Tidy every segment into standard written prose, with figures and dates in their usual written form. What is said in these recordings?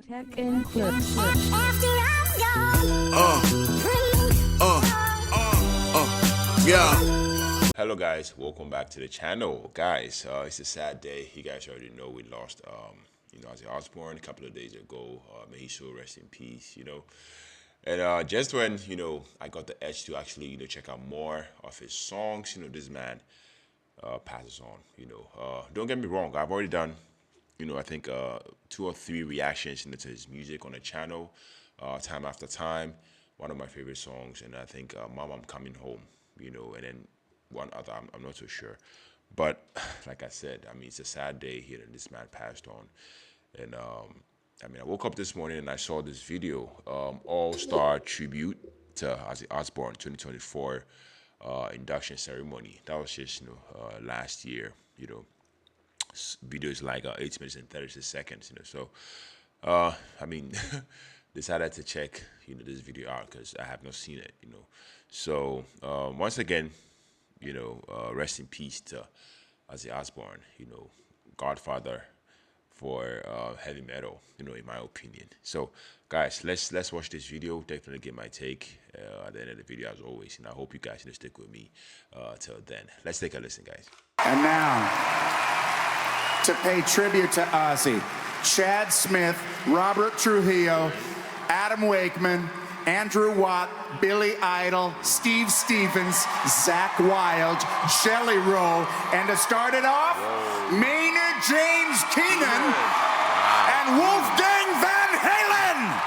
Tech and clips. Yeah. Hello guys, welcome back to the channel. Guys, it's a sad day. You guys already know we lost Ozzy Osbourne a couple of days ago. May he so rest in peace, And just when, I got the edge to actually, check out more of his songs, this man passes on, Don't get me wrong, I've already done I think 2 or 3 reactions to his music on the channel, time after time. One of my favorite songs, and I think Mom, I'm Coming Home, and then one other, I'm not so sure. But like I said, it's a sad day here that this man passed on. And I woke up this morning and I saw this video, all-star tribute to Ozzy Osbourne 2024 induction ceremony. That was just, last year, videos like 8 minutes and 36 seconds, so decided to check this video out because I have not seen it, so once again, rest in peace to Ozzy Osbourne, godfather for heavy metal, in my opinion. So guys, let's watch this video. Definitely get my take at the end of the video as always, and I hope you guys stick with me till then. Let's take a listen, guys. And now, to pay tribute to Ozzy, Chad Smith, Robert Trujillo, Adam Wakeman, Andrew Watt, Billy Idol, Steve Stevens, Zach Wilde, Shelley Rowe, and to start it off, Maynard James Keenan and Wolfgang Van Halen.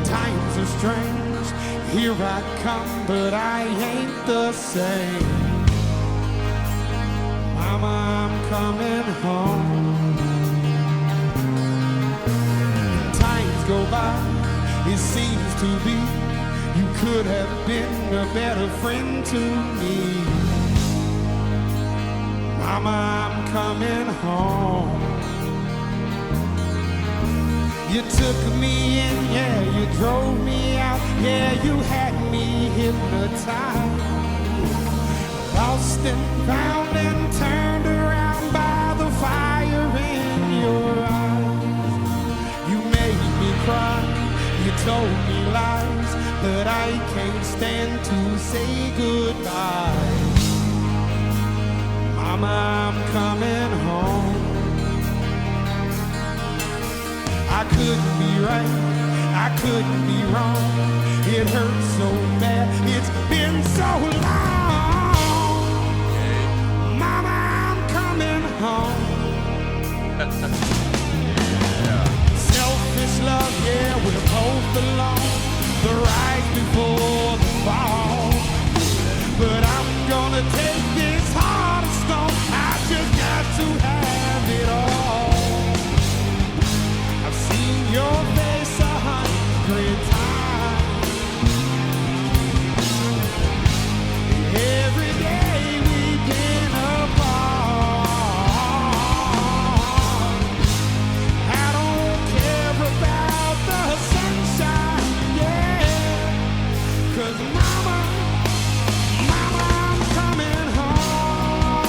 Times are strange. Here I come, but I ain't the same. Mama, I'm coming home. Times go by, it seems to be you could have been a better friend to me. Mama, I'm coming home. You took me in, yeah, you drove me out, yeah, you had me hypnotized. Lost and found and turned around by the fire in your eyes. You made me cry, you told me lies, but I can't stand to say goodbye. Mama, I'm coming home. I couldn't be right, I couldn't be wrong. It hurts so bad, it's been so long. Mama, I'm coming home. Selfish love, yeah, we're both alone. The rise before the fall. But I'm gonna take this heart of stone. I just got to have it all. I've seen your face 100 times. Every day we've been apart. I don't care about the sunshine, yeah. 'Cause mama, I'm coming home.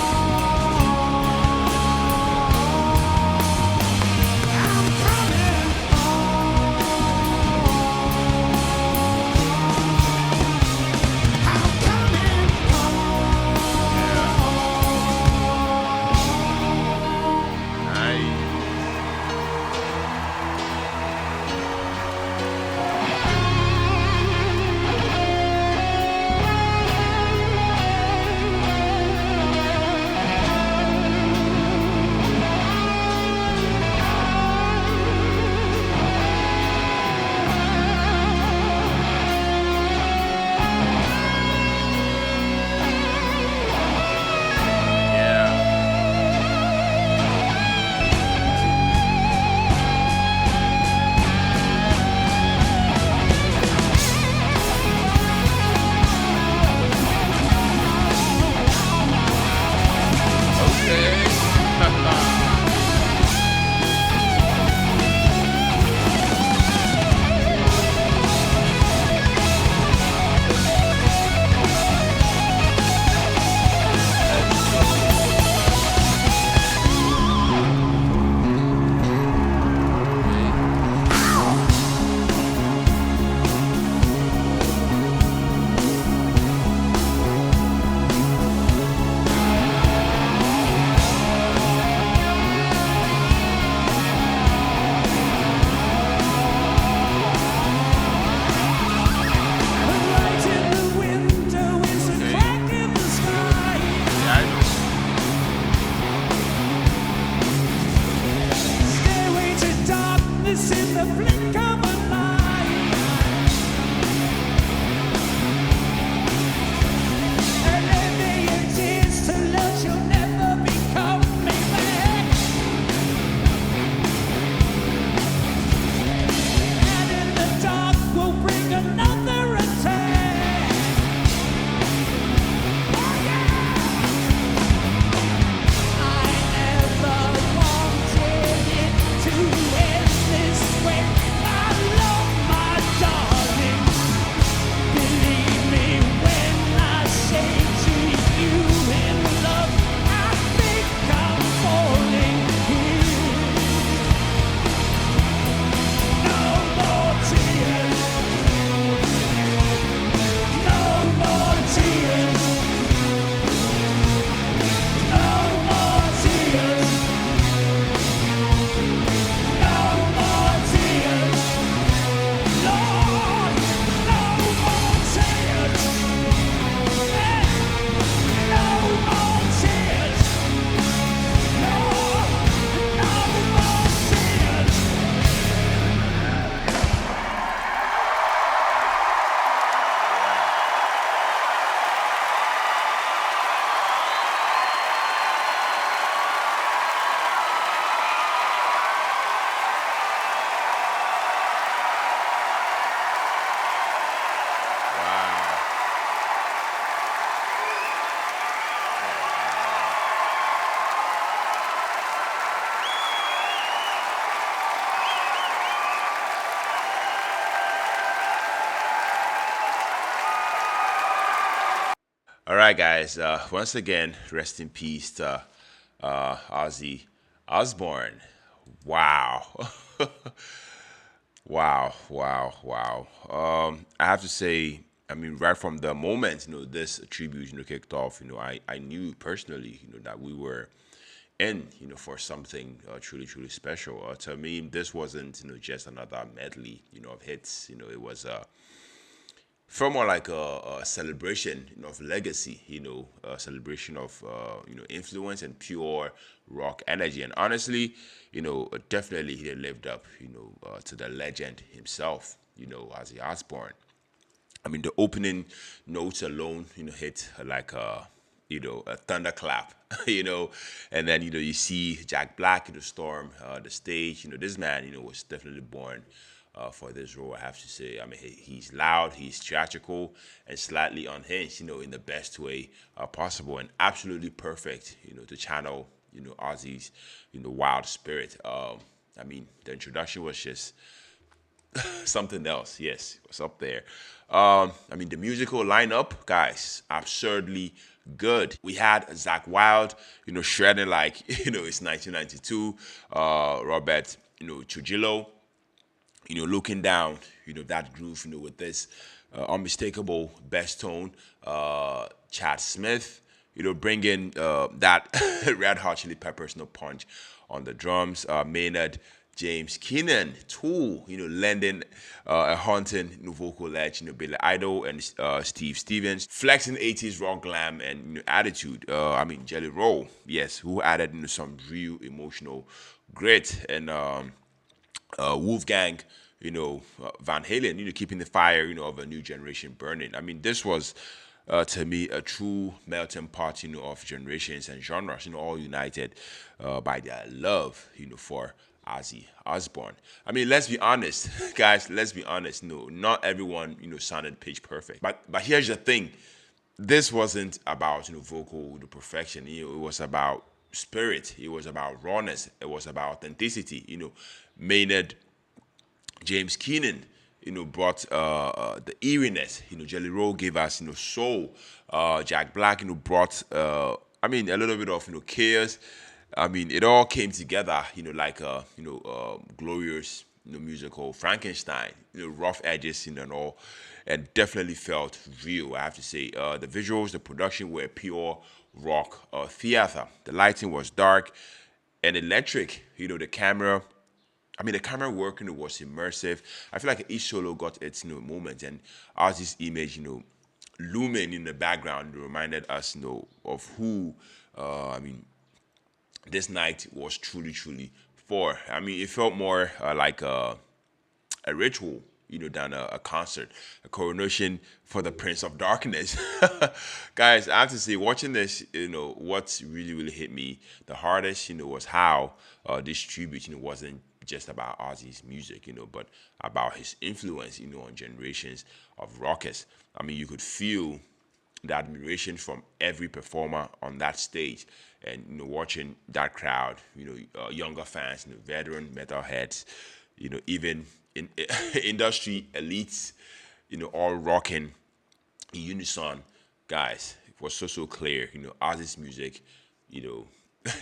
I'm coming home. I'm coming home. Nice. All right, guys. Once again, rest in peace to Ozzy Osbourne. Wow. wow. I have to say, I mean, right from the moment, this tribute, kicked off, I knew personally, that we were in, for something truly special. To me, this wasn't, just another medley, of hits. It was far more like a celebration, of legacy, a celebration of influence and pure rock energy. And honestly, definitely he lived up, to the legend himself, Ozzy Osbourne. I mean, the opening notes alone, hit like a thunderclap, and then, you see Jack Black, storm the stage. This man, was definitely born for this role, I have to say. I mean, he's loud, he's theatrical, and slightly unhinged, in the best way possible, and absolutely perfect, to channel, Ozzy's, wild spirit. I mean, the introduction was just something else. Yes, what's up there? I mean, the musical lineup, guys, absurdly good. We had Zach Wild, shredding like it's 1992. Robert, Trujillo, looking down, that groove, with this unmistakable bass tone. Chad Smith, bringing that Red Hot Chili Peppers, punch on the drums. Maynard James Keenan, Tool, lending a haunting vocal edge, Billy Idol and Steve Stevens, flexing 80s rock glam and attitude. I mean, Jelly Roll, yes, who added some real emotional grit. And Wolfgang, Van Halen, keeping the fire, of a new generation burning. I mean, this was, to me, a true melting pot, of generations and genres, all united by their love, for Ozzy Osbourne. I mean, let's be honest, guys. Let's be honest. No, not everyone, sounded pitch perfect. But here's the thing: this wasn't about vocal perfection. It was about spirit. It was about rawness. It was about authenticity. Maynard James Keenan, brought the eeriness. Jelly Roll gave us, soul. Jack Black, brought, I mean, a little bit of, chaos. I mean, it all came together, like a, glorious, musical Frankenstein. Rough edges, and all, and definitely felt real. I have to say, the visuals, the production were pure rock theater. The lighting was dark and electric. The camera. I mean, the camera work, was immersive. I feel like each solo got its, moment, and Ozzy's image, looming in the background reminded us, of who, I mean, this night was truly for. I mean, it felt more like a ritual, than a concert, a coronation for the Prince of Darkness. Guys, I have to say, watching this, what really hit me the hardest, was how this tribute, wasn't just about Ozzy's music, but about his influence, on generations of rockers. I mean, you could feel the admiration from every performer on that stage, and watching that crowd, younger fans, veteran metalheads, even in industry elites, all rocking in unison. Guys, it was so clear. Ozzy's music,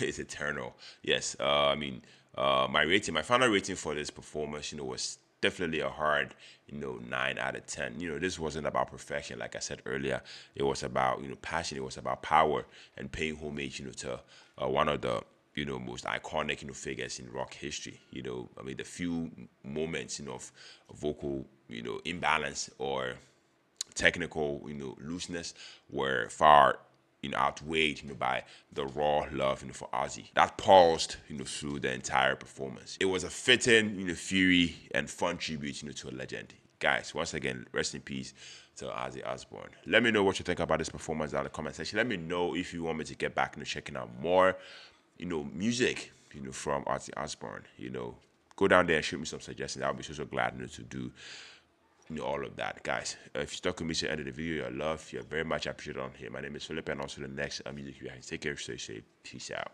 is eternal. Yes, I mean, my final rating for this performance, was definitely a hard, 9 out of 10. This wasn't about perfection, like I said earlier. It was about, passion. It was about power and paying homage, to one of the, most iconic, figures in rock history. I mean, the few moments, of vocal, imbalance or technical, looseness were far, outweighed, by the raw love, for Ozzy. That paused, through the entire performance. It was a fitting, fury and fun tribute, to a legend. Guys, once again, rest in peace to Ozzy Osbourne. Let me know what you think about this performance down in the comment section. Let me know if you want me to get back, checking out more, music, from Ozzy Osbourne. Go down there and shoot me some suggestions. I'll be so glad, to do all of that. Guys, if you stuck with me to the end of the video, you're loved. You're very much appreciated on here. My name is Philip, and also the next music reaction. Take care, stay safe. Peace out.